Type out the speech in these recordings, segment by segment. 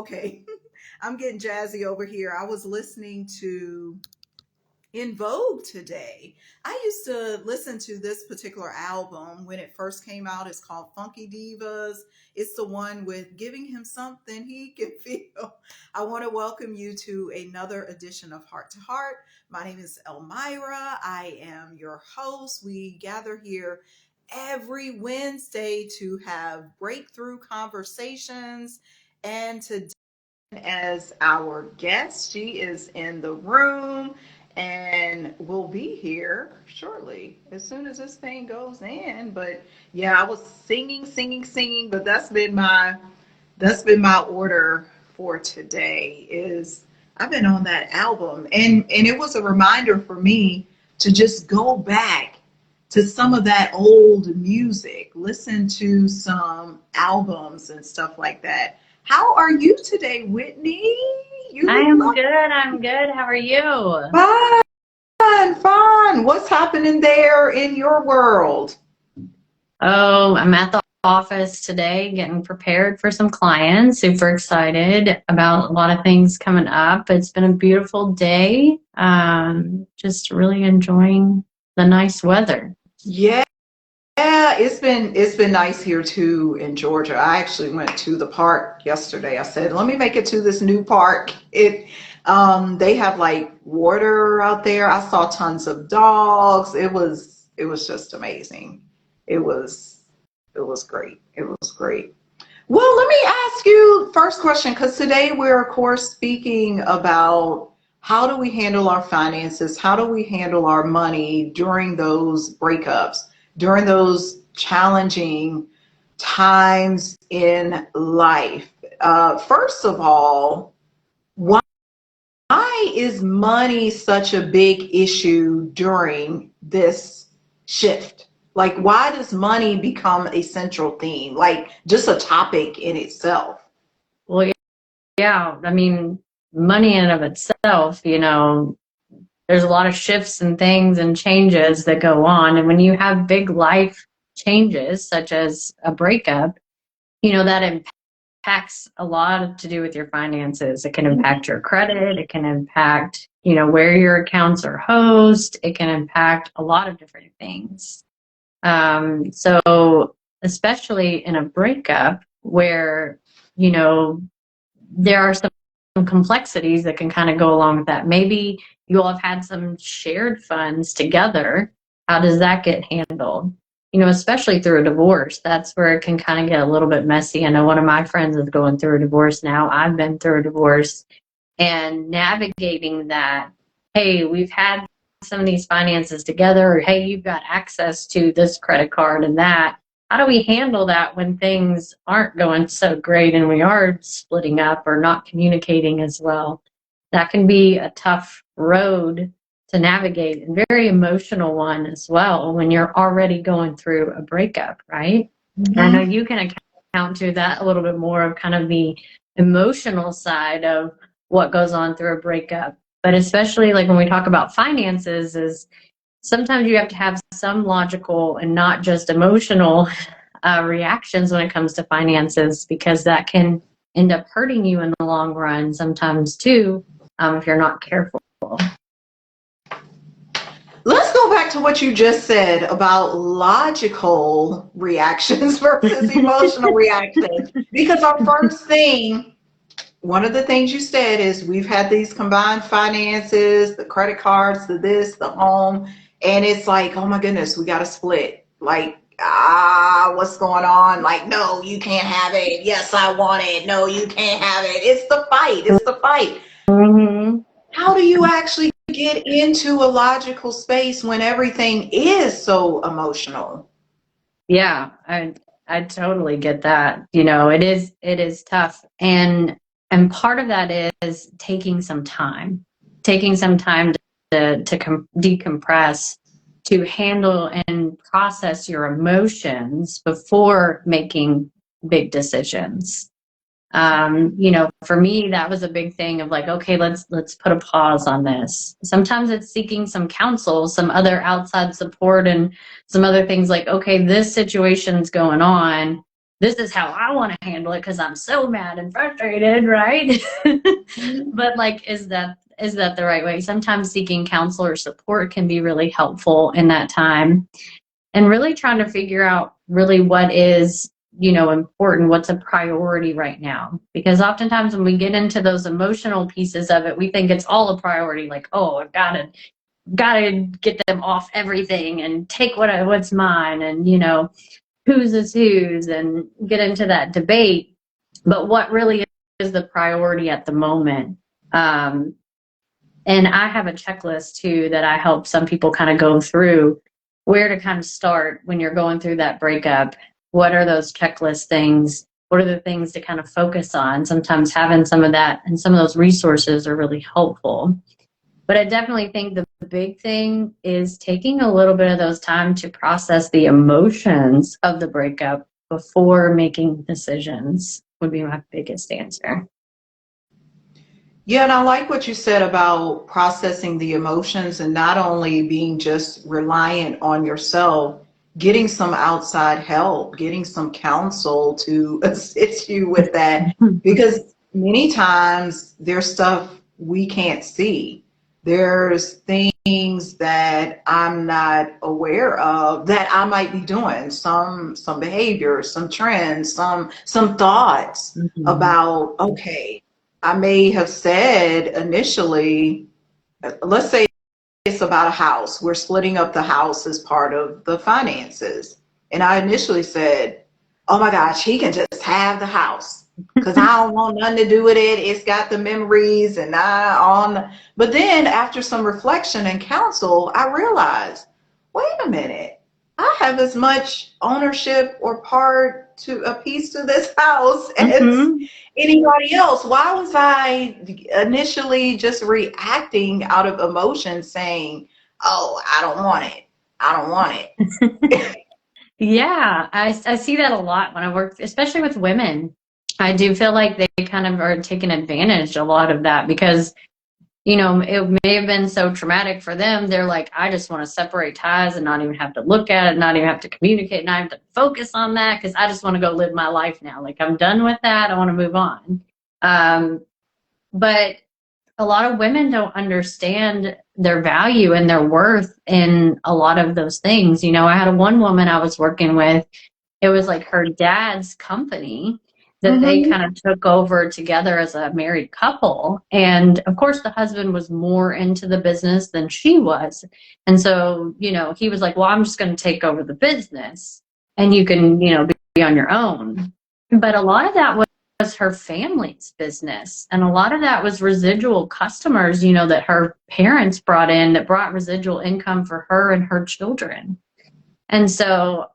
okay. I'm getting jazzy over here. I was listening to In Vogue today. I used to listen to this particular album when it first came out. It's called Funky Divas. It's the one with Giving Him Something He Can Feel. I want to welcome you to another edition of Heart to Heart. My name is Elmira. I am your host. We gather here every Wednesday to have breakthrough conversations. And today, as our guest, she is in the room and will be here shortly as soon as this thing goes in. But yeah, I was singing, but that's been my order for today. Is I've been on that album, and it was a reminder for me to just go back to some of that old music, listen to some albums and stuff like that. How are you today, Whitney? You I am good. I'm good. How are you? fine. What's happening there in your world? Oh, I'm at the office today getting prepared for some clients. Super excited about a lot of things coming up. It's been a beautiful day. Just really enjoying the nice weather. Yeah. Yeah, it's been nice here too in Georgia. I actually went to the park yesterday. I said, let me make it to this new park. They have like water out there. I saw tons of dogs. It was just amazing. It was it was great. It was great. Well, let me ask you first question, because today we're of course speaking about how do we handle our finances, how do we handle our money during those breakups, during those challenging times in life. First of all, why is money such a big issue during this shift? Like, why does money become a central theme, like just a topic in itself? Well, yeah, I mean, money in and of itself, there's a lot of shifts and things and changes that go on. And when you have big life changes, such as a breakup, that impacts a lot to do with your finances. It can impact your credit. It can impact, where your accounts are hosted. It can impact a lot of different things. So especially in a breakup where, there are some complexities that can kind of go along with that. Maybe you all have had some shared funds together. How does that get handled? Especially through a divorce, that's where it can kind of get a little bit messy. I know one of my friends is going through a divorce now. I've been through a divorce, and navigating that. Hey, we've had some of these finances together, or hey, you've got access to this credit card and that. How do we handle that when things aren't going so great and we are splitting up or not communicating as well? That can be a tough road to navigate, and very emotional one as well when you're already going through a breakup, right? Mm-hmm. I know you can account to that a little bit more of kind of the emotional side of what goes on through a breakup. But especially like when we talk about finances, is sometimes you have to have some logical and not just emotional reactions when it comes to finances, because that can end up hurting you in the long run sometimes too, if you're not careful. Let's go back to what you just said about logical reactions versus emotional reactions. Because our first thing, one of the things you said is we've had these combined finances, the credit cards, the this, the home, and it's like, oh my goodness, we got to split. Like, what's going on? Like, no, you can't have it. Yes, I want it. No, you can't have it. It's the fight. It's the fight. Mm-hmm. How do you actually get into a logical space when everything is so emotional? Yeah, I totally get that. It is tough, and part of that is taking some time to decompress, to handle and process your emotions before making big decisions. For me, that was a big thing of like, okay, let's put a pause on this. Sometimes it's seeking some counsel, some other outside support, and some other things like, okay, this situation's going on. this is how I want to handle it because I'm so mad and frustrated, right? But like, is that the right way? Sometimes seeking counsel or support can be really helpful in that time, and really trying to figure out really what is, important, what's a priority right now. Because oftentimes when we get into those emotional pieces of it, we think it's all a priority, like, oh, I've gotta get them off everything and take what's mine, and whose is whose, and get into that debate. But what really is the priority at the moment? And I have a checklist too that I help some people kind of go through where to kind of start when you're going through that breakup. What are those checklist things? What are the things to kind of focus on? Sometimes having some of that and some of those resources are really helpful. But I definitely think the big thing is taking a little bit of those time to process the emotions of the breakup before making decisions would be my biggest answer. Yeah, and I like what you said about processing the emotions and not only being just reliant on yourself, getting some outside help, getting some counsel to assist you with that. Because many times there's stuff we can't see. There's things that I'm not aware of that I might be doing, some behaviors, some trends, some thoughts about, okay, I may have said initially, let's say it's about a house. We're splitting up the house as part of the finances. And I initially said, oh my gosh, he can just have the house because I don't want nothing to do with it. It's got the memories and but then after some reflection and counsel, I realized, wait a minute, I have as much ownership or part to a piece to this house as anybody else. Why was I initially just reacting out of emotion saying, oh, I don't want it. I don't want it. Yeah, I see that a lot when I work, especially with women. I do feel like they kind of are taking advantage a lot of that because, it may have been so traumatic for them. They're like, I just want to separate ties and not even have to look at it, not even have to communicate, not have to focus on that because I just want to go live my life now. Like, I'm done with that. I want to move on. But a lot of women don't understand their value and their worth in a lot of those things. I had one woman I was working with. It was like her dad's company that they kind of took over together as a married couple. And of course, the husband was more into the business than she was. And so, he was like, well, I'm just going to take over the business and you can, be on your own. But a lot of that was her family's business. And a lot of that was residual customers, that her parents brought in that brought residual income for her and her children. And so,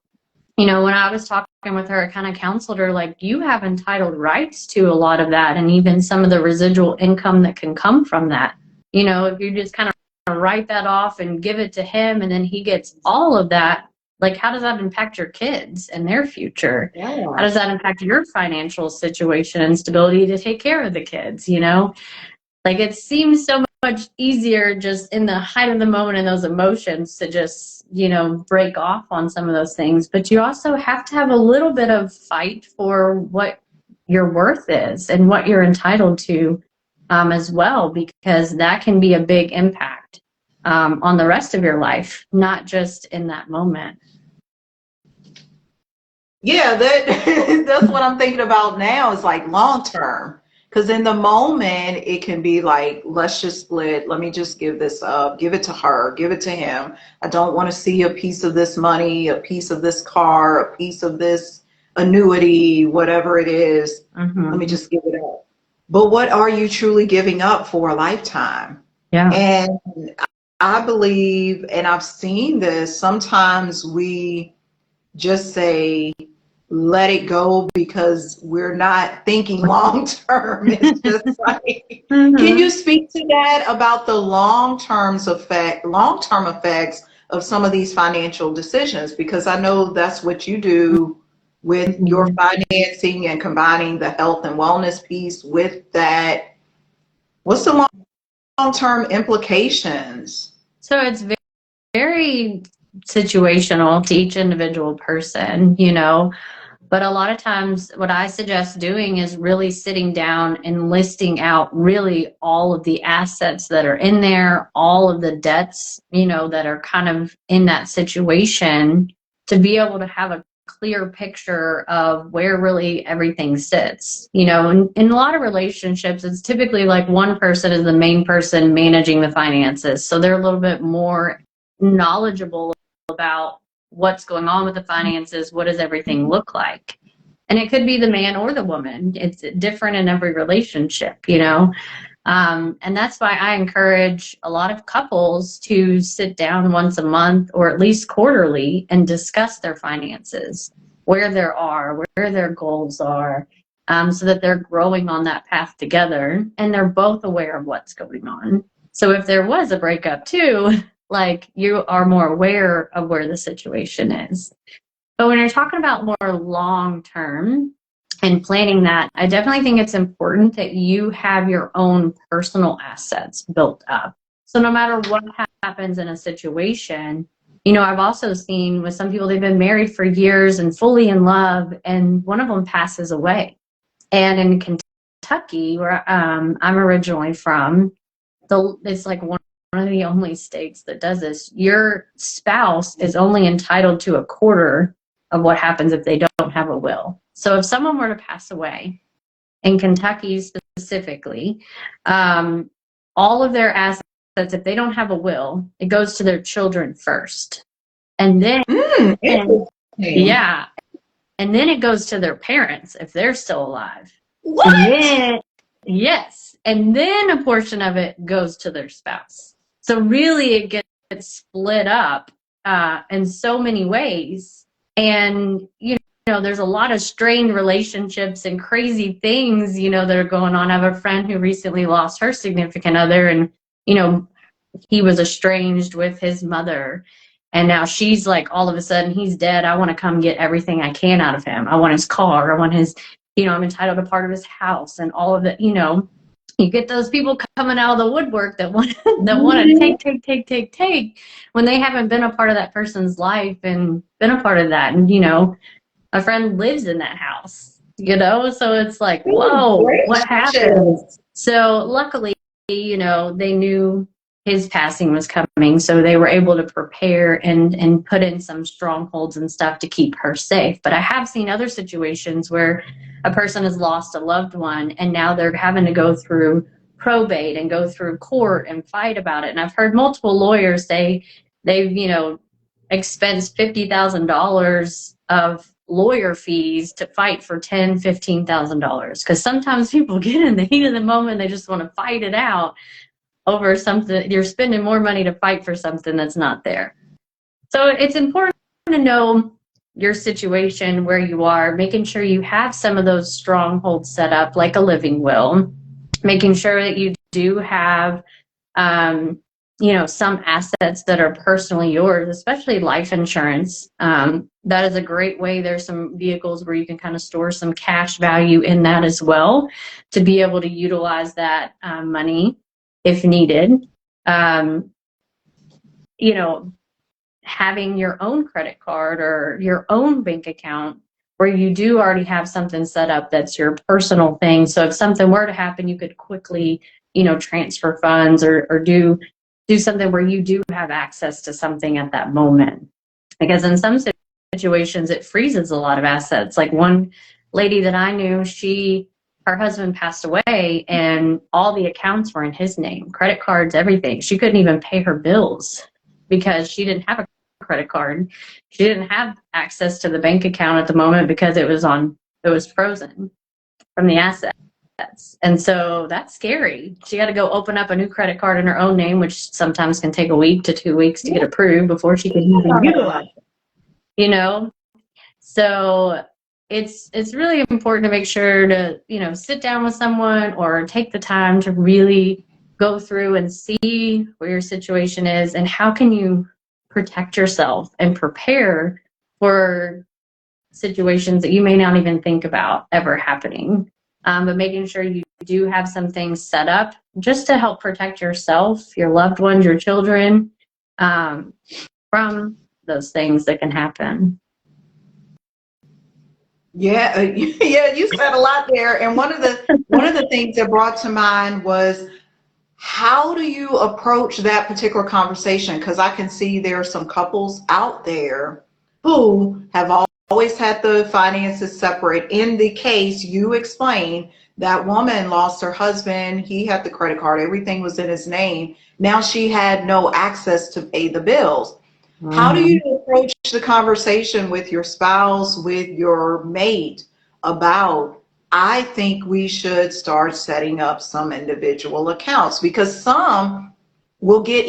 when I was talking with her, I kind of counseled her, like, you have entitled rights to a lot of that and even some of the residual income that can come from that. If you just kind of write that off and give it to him and then he gets all of that, like, how does that impact your kids and their future? Yeah. How does that impact your financial situation and stability to take care of the kids? Like, it seems so much easier just in the height of the moment and those emotions to just, break off on some of those things. But you also have to have a little bit of fight for what your worth is and what you're entitled to as well, because that can be a big impact on the rest of your life, not just in that moment. Yeah, that's what I'm thinking about now is like long term. Because in the moment, it can be like, let's just split. Let me just give this up, give it to her, give it to him. I don't want to see a piece of this money, a piece of this car, a piece of this annuity, whatever it is. Let me just give it up. But what are you truly giving up for a lifetime? Yeah. And I believe, and I've seen this, sometimes we just say, let it go because we're not thinking long term. It's just like, can you speak to that about the long-term effects of some of these financial decisions? Because I know that's what you do with your financing and combining the health and wellness piece with that. What's the long-term implications? So it's very situational to each individual person. But a lot of times, what I suggest doing is really sitting down and listing out really all of the assets that are in there, all of the debts, that are kind of in that situation, to be able to have a clear picture of where really everything sits. In a lot of relationships, it's typically like one person is the main person managing the finances. So they're a little bit more knowledgeable about what's going on with the finances, what does everything look like. And it could be the man or the woman. It's different in every relationship. And that's why I encourage a lot of couples to sit down once a month or at least quarterly and discuss their finances, where they are, where their goals are, so that they're growing on that path together and they're both aware of what's going on. So if there was a breakup too, like, you are more aware of where the situation is. But when you're talking about more long term and planning that, I definitely think it's important that you have your own personal assets built up. So no matter what happens in a situation, I've also seen with some people, they've been married for years and fully in love, and one of them passes away. And in Kentucky, where I'm originally from, it's like one of the only states that does this. Your spouse is only entitled to a quarter of what happens if they don't have a will. So if someone were to pass away, in Kentucky specifically, all of their assets, if they don't have a will, it goes to their children first. And then, yeah, and then it goes to their parents if they're still alive. What? And then, yes. And then a portion of it goes to their spouse. So really it gets split up in so many ways. And, there's a lot of strained relationships and crazy things, that are going on. I have a friend who recently lost her significant other, and, he was estranged with his mother. And now she's like, all of a sudden, he's dead. I want to come get everything I can out of him. I want his car. I want his, I'm entitled to part of his house and all of it. You get those people coming out of the woodwork that want to take when they haven't been a part of that person's life and been a part of that. And, a friend lives in that house, so it's like, whoa, what happened? So luckily, they knew his passing was coming, so they were able to prepare and put in some strongholds and stuff to keep her safe. But I have seen other situations where a person has lost a loved one, and now they're having to go through probate and go through court and fight about it. And I've heard multiple lawyers say they've, expensed $50,000 of lawyer fees to fight for $10,000-$15,000, because sometimes people get in the heat of the moment, they just want to fight it out over something. You're spending more money to fight for something that's not there. So it's important to know your situation, where you are, making sure you have some of those strongholds set up, like a living will, making sure that you do have some assets that are personally yours, especially life insurance. That is a great way. There's some vehicles where you can kind of store some cash value in that as well, to be able to utilize that money if needed. Having your own credit card or your own bank account where you do already have something set up that's your personal thing. So if something were to happen, you could quickly, transfer funds or do something where you do have access to something at that moment. Because in some situations, it freezes a lot of assets. Like one lady that I knew, her husband passed away and all the accounts were in his name, credit cards, everything. She couldn't even pay her bills because she didn't have a credit card. She didn't have access to the bank account at the moment because it was frozen from the assets. And so that's scary. She got to go open up a new credit card in her own name, which sometimes can take a week to 2 weeks to get approved before she can even utilize it. So it's really important to make sure to, sit down with someone or take the time to really go through and see where your situation is and how can you protect yourself and prepare for situations that you may not even think about ever happening. But making sure you do have some things set up just to help protect yourself, your loved ones, your children, from those things that can happen. Yeah, yeah, you said a lot there. And one of the things that brought to mind was, how do you approach that particular conversation? Because I can see there are some couples out there who have always had the finances separate. In the case you explained, that woman lost her husband, he had the credit card, everything was in his name. Now she had no access to pay the bills. How do you Mhm. approach the conversation with your spouse, with your mate about, I think we should start setting up some individual accounts, because some will get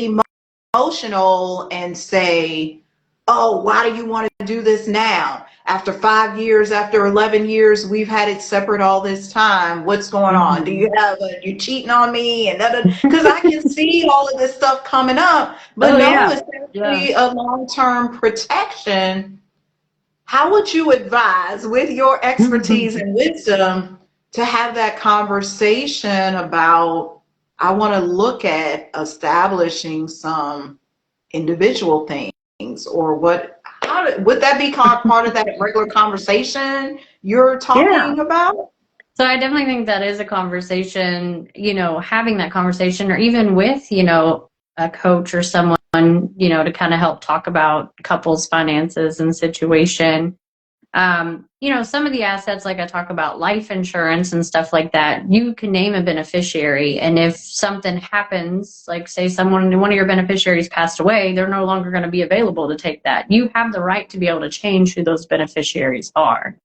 emotional and say, oh, why do you want to do this now? After 5 years, after 11 years, we've had it separate all this time. What's going on? Do Mhm. you have you cheating on me? And that, because I can see all of this stuff coming up, but Oh no, yeah. it's Yeah. actually a long-term protection. How would you advise, with your expertise and wisdom, to have that conversation about, I want to look at establishing some individual things, or what, would that be called part of that regular conversation you're Yeah. talking about? So I definitely think that is a conversation, having that conversation, or even with, a coach or someone, to kind of help talk about couples' finances and situation. Some of the assets, like I talk about life insurance and stuff like that, you can name a beneficiary. And if something happens, like say one of your beneficiaries passed away, they're no longer going to be available to take that. You have the right to be able to change who those beneficiaries are.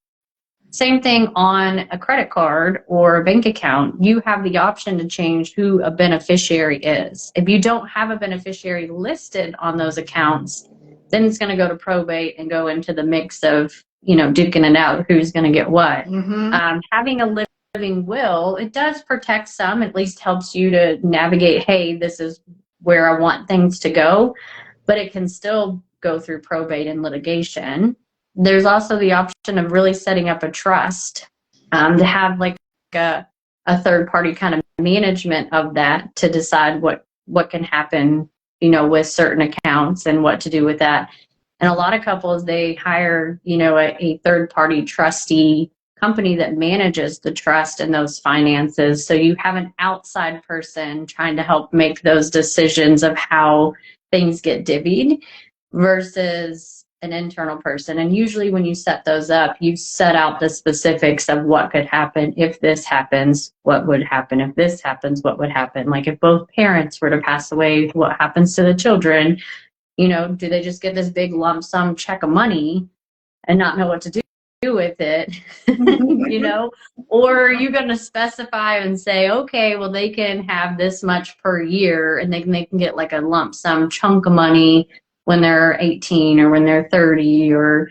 Same thing on a credit card or a bank account. You have the option to change who a beneficiary is. If you don't have a beneficiary listed on those accounts, then it's going to go to probate and go into the mix of, duking it out who's going to get what. Mm-hmm. Having a living will, it does protect some, at least helps you to navigate, hey, this is where I want things to go, but it can still go through probate and litigation. There's also the option of really setting up a trust, to have like a third party kind of management of that, to decide what can happen, with certain accounts and what to do with that. And a lot of couples, they hire, a third party trustee company that manages the trust and those finances. So you have an outside person trying to help make those decisions of how things get divvied versus an internal person. And usually when you set those up, you set out the specifics of what could happen if this happens, what would happen if this happens, what would happen. Like if both parents were to pass away, what happens to the children? Do they just get this big lump sum check of money and not know what to do with it? you know or are you going to specify and say, okay, well, they can have this much per year, and they can get like a lump sum chunk of money when they're 18 or when they're 30, or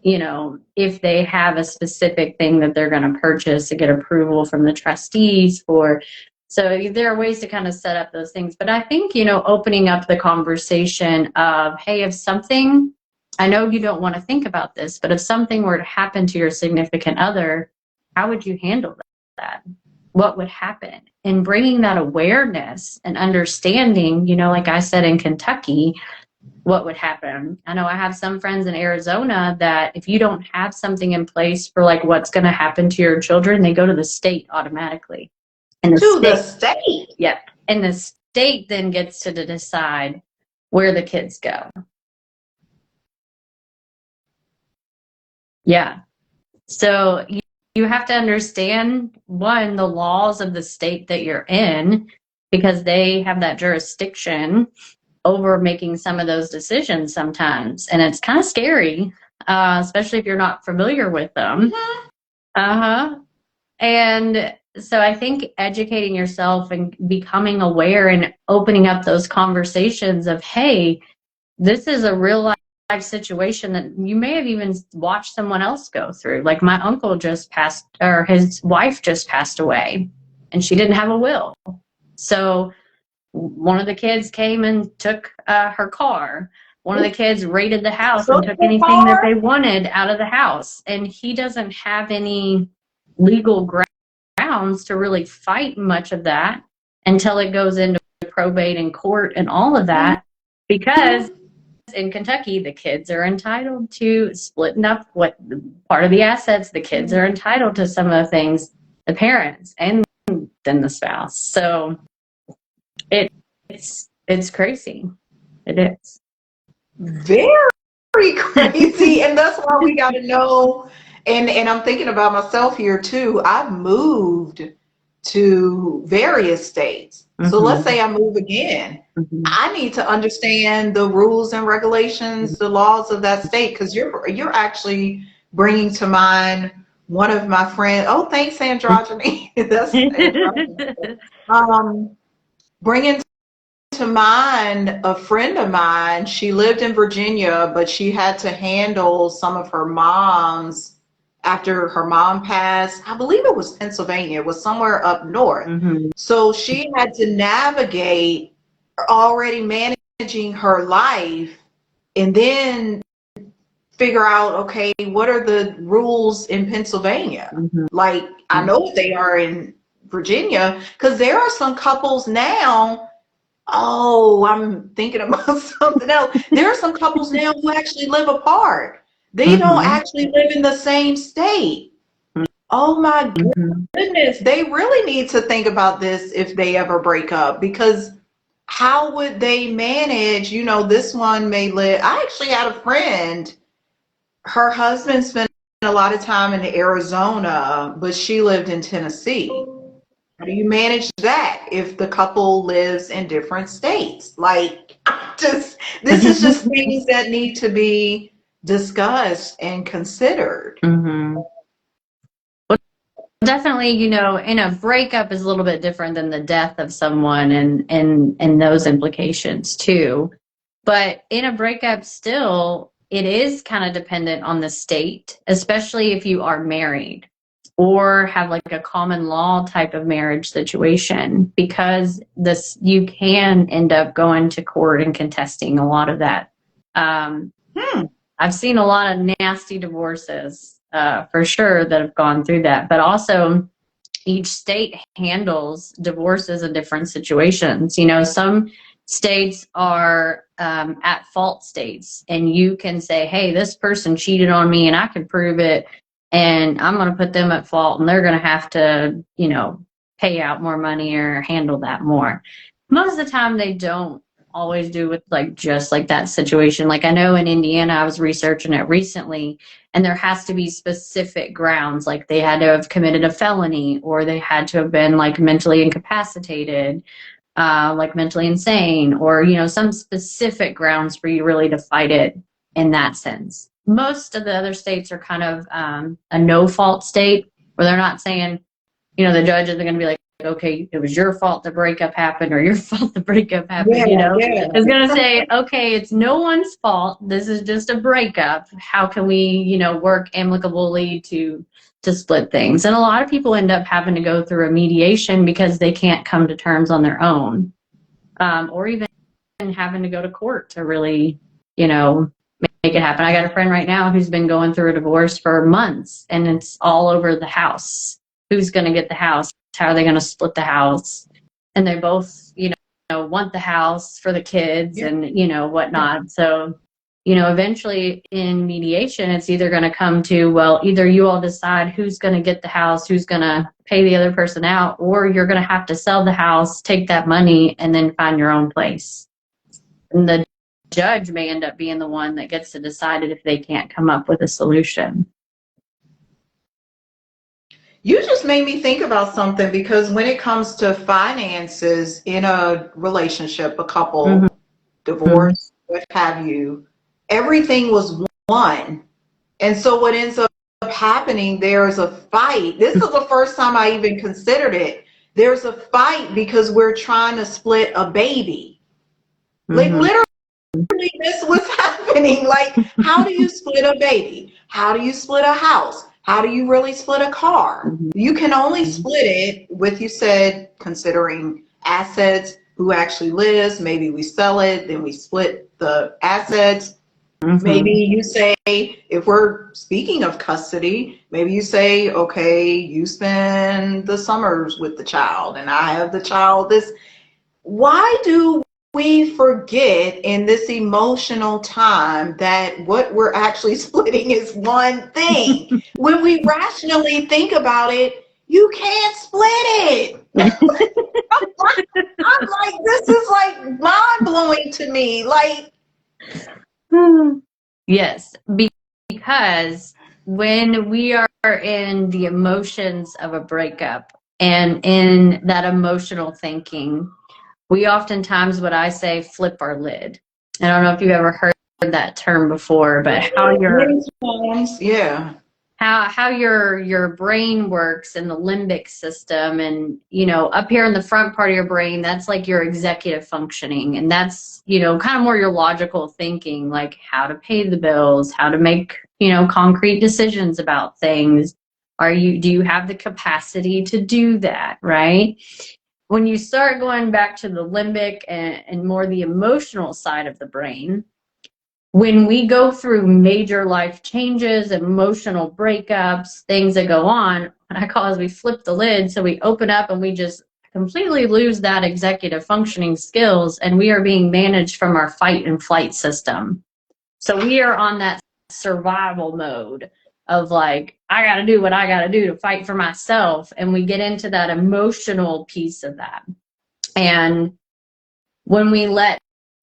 if they have a specific thing that they're going to purchase to get approval from the trustees for. So there are ways to kind of set up those things. But I think, opening up the conversation of, hey, if something, I know you don't want to think about this, but if something were to happen to your significant other, how would you handle that? What would happen? And bringing that awareness and understanding, like I said, in Kentucky, what would happen. I know I have some friends in Arizona that if you don't have something in place for like what's going to happen to your children, they go to the state automatically. And the To the state, state. yeah, and the state then gets to decide where the kids go. Yeah. So you have to understand, one, the laws of the state that you're in, because they have that jurisdiction over making some of those decisions sometimes. And it's kind of scary, especially if you're not familiar with them. Mm-hmm. Uh-huh. And so I think educating yourself and becoming aware and opening up those conversations of, hey, this is a real life situation that you may have even watched someone else go through. Like my uncle just passed, or his wife just passed away, and she didn't have a will. So one of the kids came and took her car. One of the kids raided the house and Took took the anything that car. they wanted out of the house. And he doesn't have any legal grounds to really fight much of that until it goes into probate and court and all of that, because in Kentucky, the kids are entitled to splitting up what part of the assets. The kids are entitled to some of the things, the parents and then the spouse. So it's crazy. It is Very crazy. And that's why we got to know. And I'm thinking about myself here too. I've moved to various states. So let's say I move again. I need to understand the rules and regulations, the laws of that state, because you're actually bringing to mind one of my friends. Oh, thanks, androgyny. That's androgyny. Bringing to mind a friend of mine. She lived in Virginia, but she had to handle some of her mom's after her mom passed. I believe it was Pennsylvania. It was somewhere up north. So she had to navigate already managing her life and then figure out, okay, what are the rules in Pennsylvania? Like, I know what they are in Virginia, because there are some couples now. Oh, I'm thinking about something else. There are some couples now who actually live apart. They don't actually live in the same state. Oh my goodness. They really need to think about this if they ever break up, because how would they manage? You know, this one may live. I actually had a friend, her husband spent a lot of time in Arizona, but she lived in Tennessee. How do you manage that if the couple lives in different states? Like, this is just things that need to be discussed and considered. Definitely, you know, in a breakup is a little bit different than the death of someone and those implications too. But in a breakup still, it is kind of dependent on the state, especially if you are married or have like a common law type of marriage situation, because this you can end up going to court and contesting a lot of that. I've seen a lot of nasty divorces for sure that have gone through that, but also each state handles divorces in different situations. You know, some states are at fault states, and you can say, hey, this person cheated on me and I can prove it, and I'm going to put them at fault and they're going to have to, you know, pay out more money or handle that more. Most of the time they don't always do with like just like that situation. Like I know in Indiana, I was researching it recently, and there has to be specific grounds, like they had to have committed a felony, or they had to have been like mentally incapacitated, like mentally insane, or, you know, some specific grounds for you really to fight it in that sense. Most of the other states are kind of a no fault state, where they're not saying, you know, the judge isn't going to be like, okay, it was your fault the breakup happened, or your fault the breakup happened, you know. It's going to say, okay, it's no one's fault. This is just a breakup. How can we, you know, work amicably to split things? And a lot of people end up having to go through a mediation because they can't come to terms on their own, or even having to go to court to really, you know, make it happen. I got a friend right now who's been going through a divorce for months, and it's all over the house. Who's going to get the house? How are they going to split the house? And they both, you know, want the house for the kids and, you know, whatnot. So, you know, eventually in mediation, it's either going to come to, well, either you all decide who's going to get the house, who's going to pay the other person out, or you're going to have to sell the house, take that money, and then find your own place. And the judge may end up being the one that gets to decide it if they can't come up with a solution. You just made me think about something, because when it comes to finances in a relationship, a couple, divorce, what have you, everything was one. And so what ends up happening, there's a fight. This is the first time I even considered it. There's a fight because we're trying to split a baby. Like literally, this was happening. Like, how do you split a baby? How do you split a house? How do you really split a car? You can only split it with, you said, considering assets, who actually lives. Maybe we sell it, then we split the assets. Maybe you say, if we're speaking of custody, maybe you say, okay, you spend the summers with the child and I have the child. Why do we forget in this emotional time that what we're actually splitting is one thing? When we rationally think about it, you can't split it. I'm like, this is like mind blowing to me. Like, Yes, because when we are in the emotions of a breakup and in that emotional thinking, we oftentimes, what I say, flip our lid. I don't know if you've ever heard that term before, but many times, yeah. how your brain works in the limbic system, and up here in the front part of your brain, that's like your executive functioning, and that's kind of more your logical thinking, like how to pay the bills, how to make concrete decisions about things. Do you have the capacity to do that, right? When you start going back to the limbic and more the emotional side of the brain, when we go through major life changes, emotional breakups, things that go on, what I call is we flip the lid. So we open up and we just completely lose that executive functioning skills, and we are being managed from our fight and flight system. So we are on that survival mode of like, I got to do what I got to do to fight for myself. And we get into that emotional piece of that. And when we let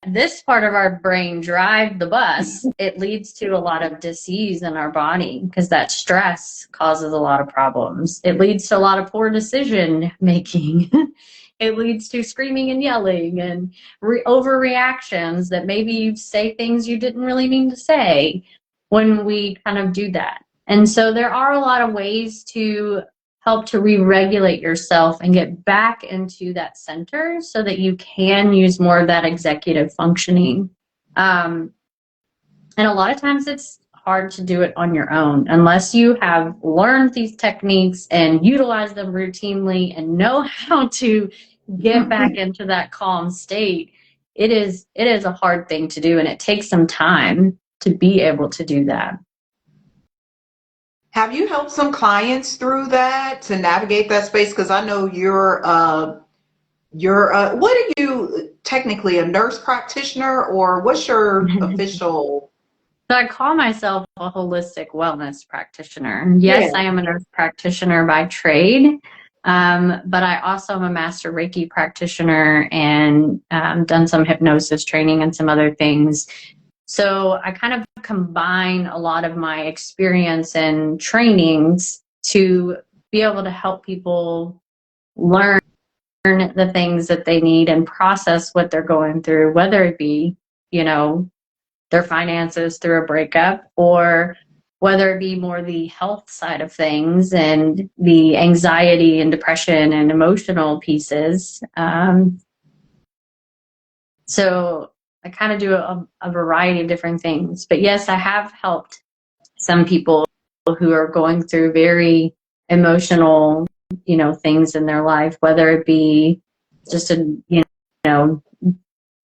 this part of our brain drive the bus, it leads to a lot of disease in our body, because that stress causes a lot of problems. It leads to a lot of poor decision making. It leads to screaming and yelling and overreactions that maybe you say things you didn't really mean to say when we kind of do that. And so there are a lot of ways to help to re-regulate yourself and get back into that center so that you can use more of that executive functioning. And a lot of times it's hard to do it on your own unless you have learned these techniques and utilize them routinely and know how to get back into that calm state. It is a hard thing to do, and it takes some time to be able to do that. Have you helped some clients through that to navigate that space? Because I know what are you technically, a nurse practitioner, or what's your official? So I call myself a holistic wellness practitioner. Yes, Yeah. I am a nurse practitioner by trade, but I also am a master Reiki practitioner and done some hypnosis training and some other things. So I kind of combine a lot of my experience and trainings to be able to help people learn the things that they need and process what they're going through, whether it be, their finances through a breakup, or whether it be more the health side of things and the anxiety and depression and emotional pieces. So I kind of do a variety of different things. But yes, I have helped some people who are going through very emotional, things in their life, whether it be just a,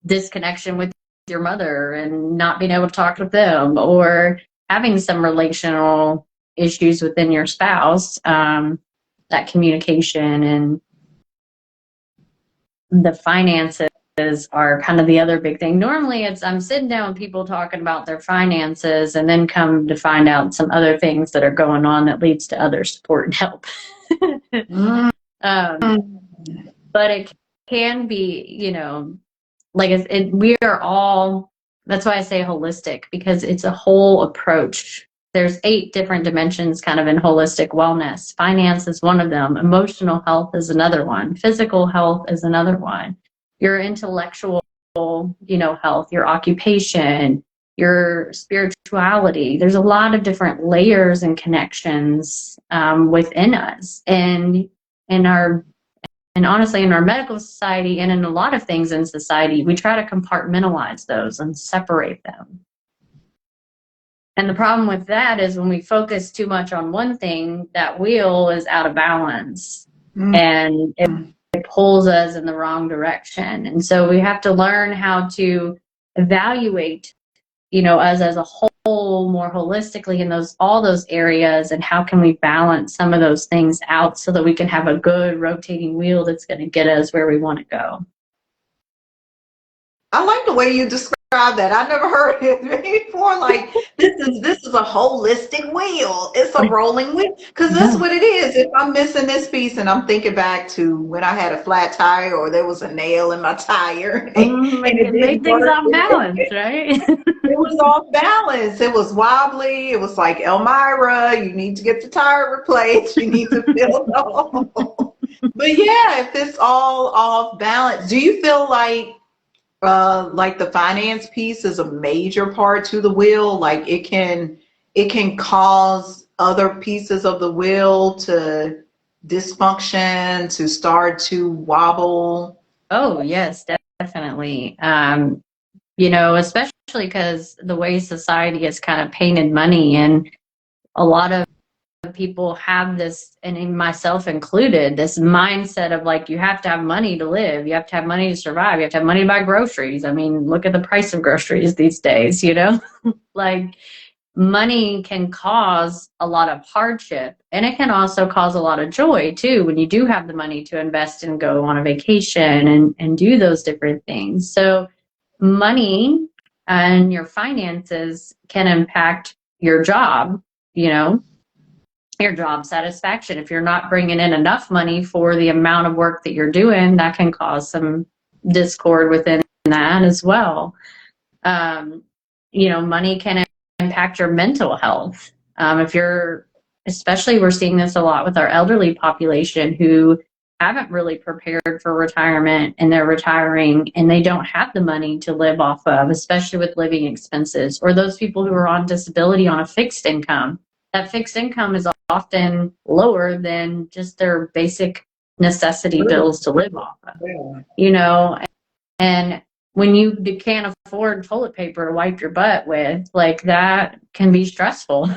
disconnection with your mother and not being able to talk with them, or having some relational issues within your spouse, that communication and the finances are kind of the other big thing. Normally I'm sitting down with people talking about their finances, and then come to find out some other things that are going on that leads to other support and help. But it can be, like we are all, that's why I say holistic, because it's a whole approach. There's 8 different dimensions kind of in holistic wellness. Finance is one of them. Emotional health is another one. Physical health is another one. Your intellectual, health, your occupation, your spirituality. There's a lot of different layers and connections within us. And honestly, in our medical society and in a lot of things in society, we try to compartmentalize those and separate them. And the problem with that is when we focus too much on one thing, that wheel is out of balance, and it pulls us in the wrong direction. And so we have to learn how to evaluate, us as a whole more holistically in all those areas, and how can we balance some of those things out so that we can have a good rotating wheel that's going to get us where we want to go. I like the way you describe that. I never heard it before. Like this is a holistic wheel. It's a rolling wheel. Because that's Yeah. what it is. If I'm missing this piece and I'm thinking back to when I had a flat tire or there was a nail in my tire and it It made didn't things work. off balance, right? It was off balance. It was wobbly. It was like Elmira, you need to get the tire replaced. You need to fill the hole. But yeah, if it's all off balance, do you feel like the finance piece is a major part to the wheel? Like it can cause other pieces of the wheel to dysfunction, to start to wobble. Oh, yes, definitely. Especially because the way society has kind of painted money, and a lot of people have this, and in myself included, this mindset of like, you have to have money to live, you have to have money to survive, you have to have money to buy groceries. I mean, look at the price of groceries these days, like money can cause a lot of hardship, and it can also cause a lot of joy too when you do have the money to invest and go on a vacation and do those different things. So money and your finances can impact your job, you know your job satisfaction. If you're not bringing in enough money for the amount of work that you're doing, that can cause some discord within that as well. um, Money can impact your mental health. If you're, especially, we're seeing this a lot with our elderly population who haven't really prepared for retirement, and they're retiring and they don't have the money to live off of, especially with living expenses, or those people who are on disability on a fixed income. That fixed income is often lower than just their basic necessity True. bills to live off of, Yeah. you know, and when you can't afford toilet paper to wipe your butt with, like that can be stressful.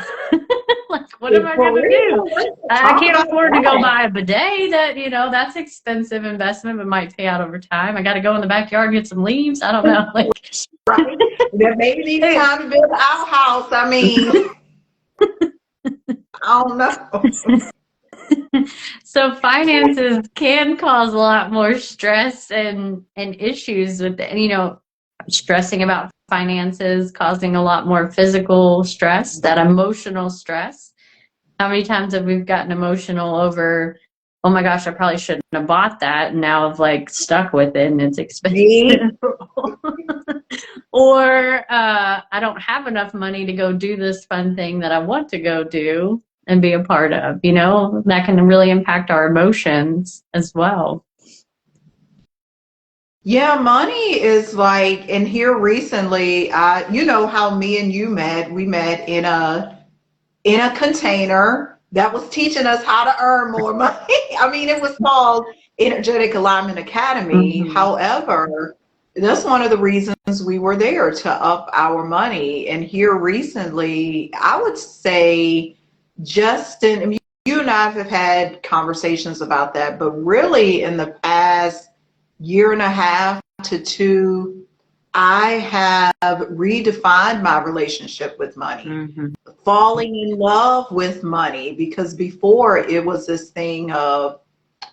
Like, what am I For going to do? real. Let's I talk can't about afford to go that. buy a bidet that's expensive investment, but might pay out over time. I got to go in the backyard and get some leaves. I don't know. Like, Right? That maybe it's it, time to build an outhouse. I mean, I don't know. so finances can cause a lot more stress and issues with stressing about finances, causing a lot more physical stress, that emotional stress. How many times have we gotten emotional over, oh my gosh, I probably shouldn't have bought that, and now I've like stuck with it and it's Me? expensive. Or I don't have enough money to go do this fun thing that I want to go do and be a part of. That can really impact our emotions as well. Yeah, money is like, and here recently, you know how me and you met. We met in a container that was teaching us how to earn more money. I mean, it was called Energetic Alignment Academy. Hmm. However, that's one of the reasons we were there, to up our money. And here recently, I would say, Justin, you and I have had conversations about that, but really in the past year and a half to two, I have redefined my relationship with money, Hmm. falling in love with money, because before it was this thing of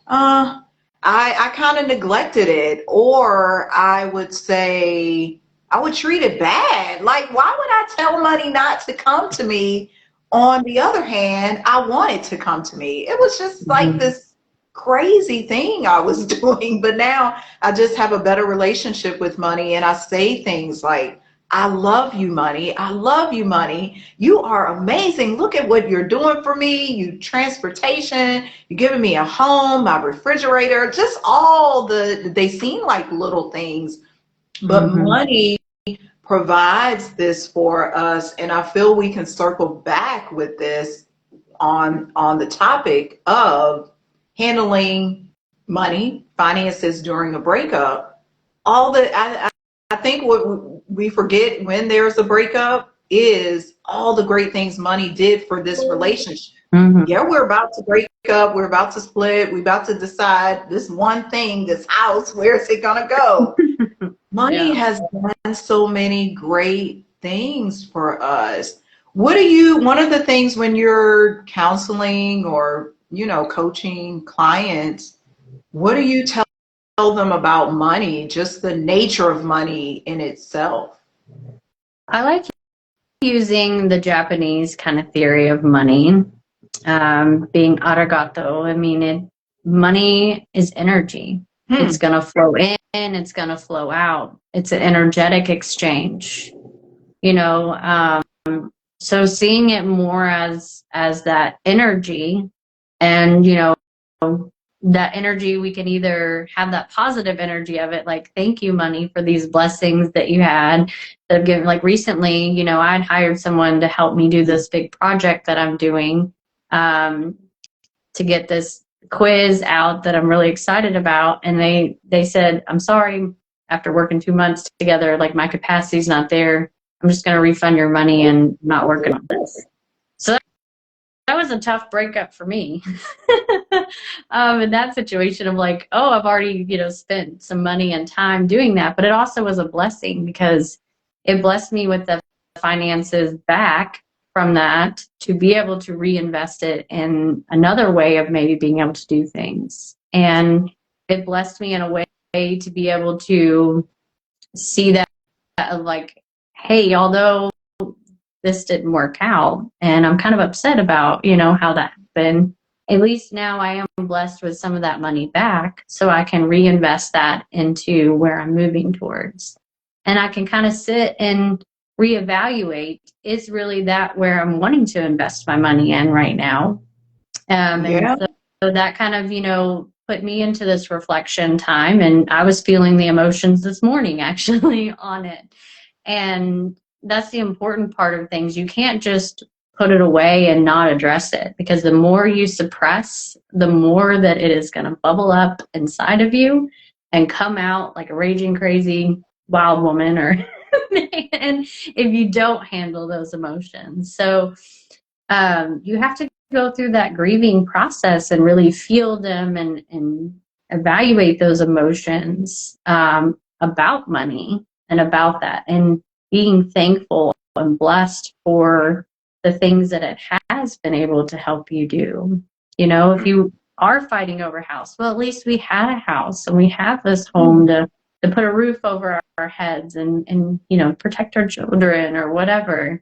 uh I kind of neglected it, or I would say I would treat it bad. Like, why would I tell money not to come to me? On the other hand, I want it to come to me. It was just like Hmm. this crazy thing I was doing. But now I just have a better relationship with money, and I say things like, I love you, money. I love you, money. You are amazing. Look at what you're doing for me. You transportation, you're giving me a home, my refrigerator, just all they seem like little things, but Hmm. money provides this for us. And I feel we can circle back with this on the topic of handling money, finances during a breakup. All the I think what we forget when there's a breakup is all the great things money did for this relationship. Hmm. Yeah, we're about to break up, we're about to split, we're about to decide this one thing, this house, where is it gonna go? Money Yeah. has done so many great things for us. One of the things when you're counseling or, coaching clients, what do you tell them about money, just the nature of money in itself? I like using the Japanese kind of theory of money, being arigato. I mean, money is energy. It's going to flow in, it's going to flow out. It's an energetic exchange, you know. So seeing it more as that energy, and that energy, we can either have that positive energy of it, like thank you money for these blessings that you had that have given. Like recently, I'd hired someone to help me do this big project that I'm doing, to get this quiz out that I'm really excited about. And they said, I'm sorry, after working 2 months together, like my capacity's not there. I'm just going to refund your money and not working on this. So that was a tough breakup for me. In that situation of like, oh, I've already, spent some money and time doing that. But it also was a blessing because it blessed me with the finances back from that to be able to reinvest it in another way of maybe being able to do things. And it blessed me in a way to be able to see that of like, hey, although this didn't work out and I'm kind of upset about, how that happened, at least now I am blessed with some of that money back so I can reinvest that into where I'm moving towards. And I can kind of sit and reevaluate, is really that where I'm wanting to invest my money in right now? And so that kind of, put me into this reflection time. And I was feeling the emotions this morning actually on it. And that's the important part of things. You can't just put it away and not address it, because the more you suppress, the more that it is going to bubble up inside of you and come out like a raging crazy wild woman or man if you don't handle those emotions. So you have to go through that grieving process and really feel them and evaluate those emotions, about money and about that, and being thankful and blessed for the things that it has been able to help you do. If you are fighting over house, well, at least we had a house and we have this home to put a roof over our heads and protect our children or whatever.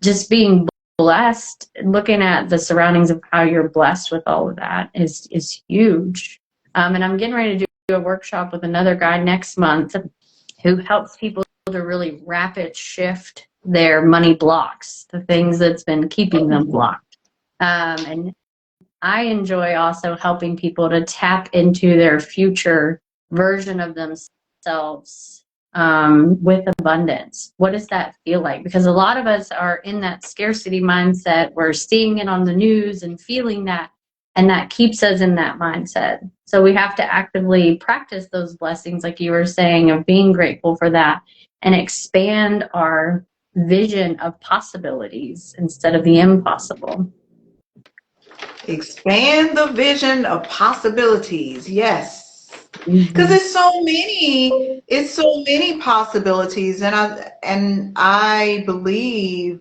Just being blessed, looking at the surroundings of how you're blessed with all of that is huge. And I'm getting ready to do a workshop with another guy next month who helps people to really rapid shift their money blocks, the things that's been keeping them blocked. And I enjoy also helping people to tap into their future version of themselves, with abundance. What does that feel like? Because a lot of us are in that scarcity mindset. We're seeing it on the news and feeling that, and that keeps us in that mindset. So we have to actively practice those blessings, like you were saying, of being grateful for that and expand our vision of possibilities instead of the impossible. Expand the vision of possibilities. Yes. Because Mm-hmm. it's so many possibilities. And I believe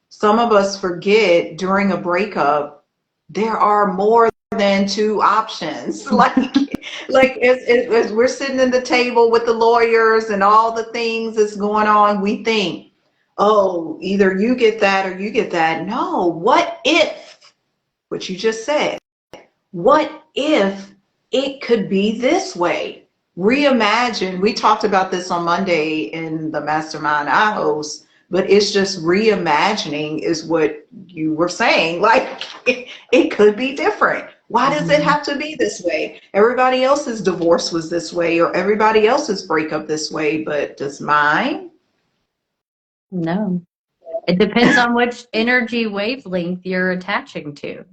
some of us forget during a breakup, there are more than two options. Like as we're sitting at the table with the lawyers and all the things that's going on, we think, oh, either you get that or you get that. No, what if, what you just said, what if it could be this way? Reimagine. We talked about this on Monday in the mastermind I host, but it's just reimagining is what you were saying. Like it could be different. Why does it have to be this way? Everybody else's divorce was this way, or everybody else's breakup this way, but does mine? No. It depends on which energy wavelength you're attaching to.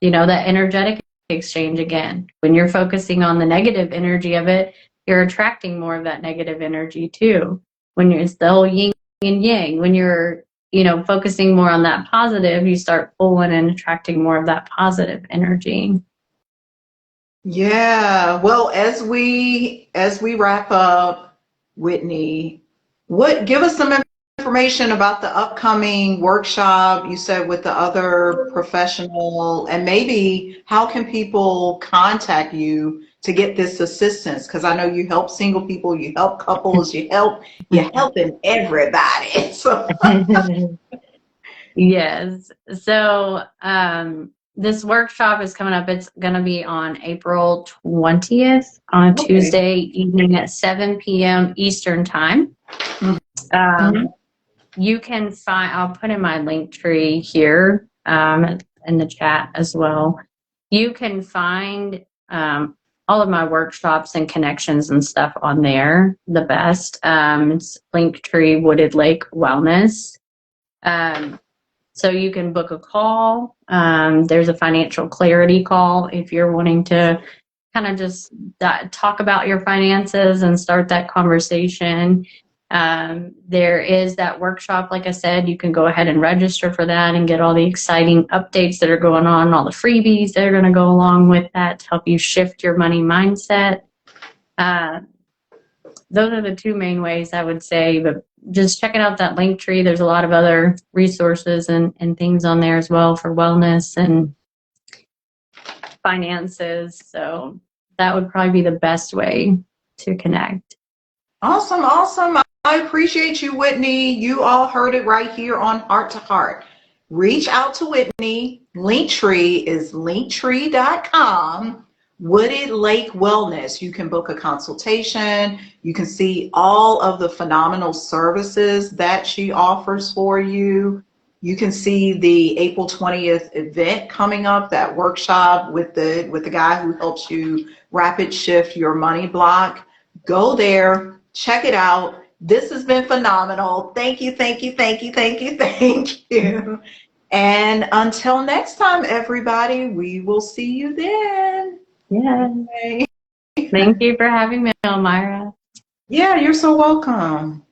That energetic exchange again. When you're focusing on the negative energy of it, you're attracting more of that negative energy too. It's the whole yin and yang. When you're, focusing more on that positive, you start pulling and attracting more of that positive energy. Yeah. Well, as we wrap up, Whitney, give us some information about the upcoming workshop you said with the other professional, and maybe how can people contact you to get this assistance? Because I know you help single people, you help couples, you're helping everybody. So Yes. So this workshop is coming up. It's going to be on April 20th on a okay. Tuesday evening at 7 p.m. Eastern Time. Mhm. You can find, I'll put in my link tree here in the chat as well. You can find all of my workshops and connections and stuff on there. The best. It's Linktree Wooded Lake Wellness. So you can book a call. There's a financial clarity call if you're wanting to kind of just talk about your finances and start that conversation. There is that workshop, like I said, you can go ahead and register for that and get all the exciting updates that are going on, all the freebies that are going to go along with that to help you shift your money mindset. Those are the two main ways I would say, but just checking out that link tree. There's a lot of other resources and things on there as well for wellness and finances. So that would probably be the best way to connect. Awesome, awesome. I appreciate you, Whitney. You all heard it right here on Heart to Heart. Reach out to Whitney. Linktree is linktree.com. Wooded Lake Wellness. You can book a consultation. You can see all of the phenomenal services that she offers for you. You can see the April 20th event coming up, that workshop with the guy who helps you rapid shift your money block. Go there, check it out. This has been phenomenal. Thank you, thank you, thank you, thank you, thank you. And until next time, everybody, we will see you then. Yeah. Okay. Thank you for having me, Elmira. Yeah, you're so welcome.